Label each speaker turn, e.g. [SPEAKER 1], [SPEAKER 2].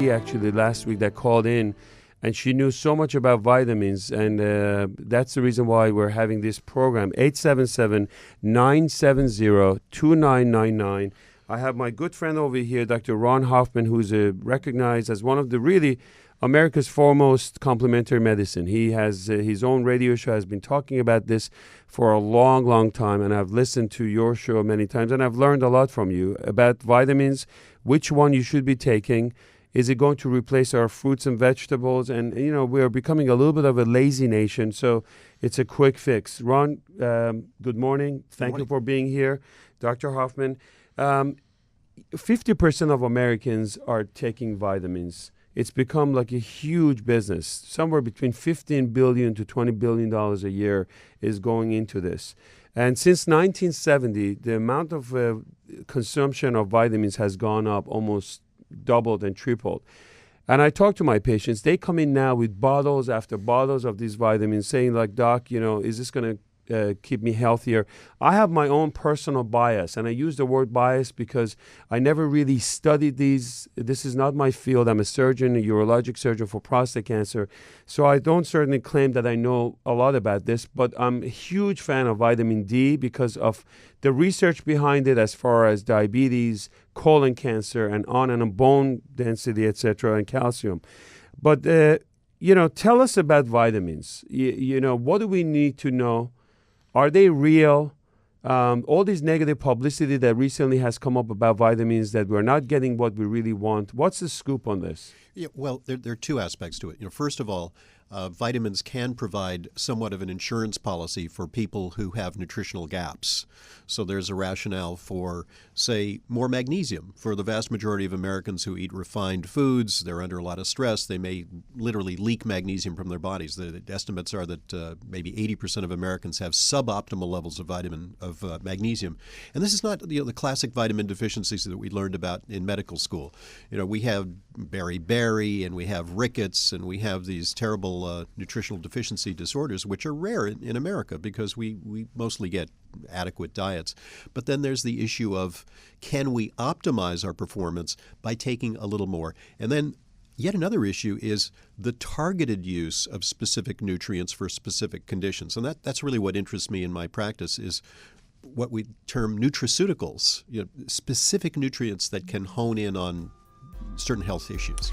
[SPEAKER 1] Actually last week that called in, and she knew so much about vitamins, and that's the reason why we're having this program. 877-970-2999. I have my good friend over here, Dr. Ron Hoffman, who's recognized as one of the really America's foremost complementary medicine. He has his own radio show, has been talking about this for a long, long time, and I've listened to your show many times, and I've learned a lot from you about vitamins, which one you should be taking. Is it going to replace our fruits and vegetables? And, you know, we are becoming a little bit of a lazy nation, so it's a quick fix. Ron, good morning. Thank you for being here. Dr. Hoffman, 50% of Americans are taking vitamins. It's become like a huge business. Somewhere between $15 billion to $20 billion a year is going into this. And since 1970, the amount of consumption of vitamins has gone up almost doubled and tripled. And I talk to my patients. They come in now with bottles after bottles of these vitamins saying like, Doc, you know, is this going to keep me healthier? I have my own personal bias, and I use the word bias because I never really studied these. This is not my field. I'm a surgeon, a urologic surgeon for prostate cancer, so I don't certainly claim that I know a lot about this, but I'm a huge fan of vitamin D because of the research behind it as far as diabetes, colon cancer, and bone density, etc., and calcium. But, you know, tell us about vitamins. You know, what do we need to know? Are they real? All this negative publicity that recently has come up about vitamins, that we're not getting what we really want. What's the scoop on this?
[SPEAKER 2] Yeah, well, there are two aspects to it. You know, first of all, vitamins can provide somewhat of an insurance policy for people who have nutritional gaps. So there's a rationale for, say, more magnesium. For the vast majority of Americans who eat refined foods, they're under a lot of stress. They may literally leak magnesium from their bodies. The estimates are that maybe 80% of Americans have suboptimal levels of magnesium. And this is not the classic vitamin deficiencies that we learned about in medical school. You know, we have beriberi, and we have rickets, and we have these terrible nutritional deficiency disorders, which are rare in America because we mostly get adequate diets. But then there's the issue of, can we optimize our performance by taking a little more? And then yet another issue is the targeted use of specific nutrients for specific conditions. And that's really what interests me in my practice, is what we term nutraceuticals, you know, specific nutrients that can hone in on certain health issues.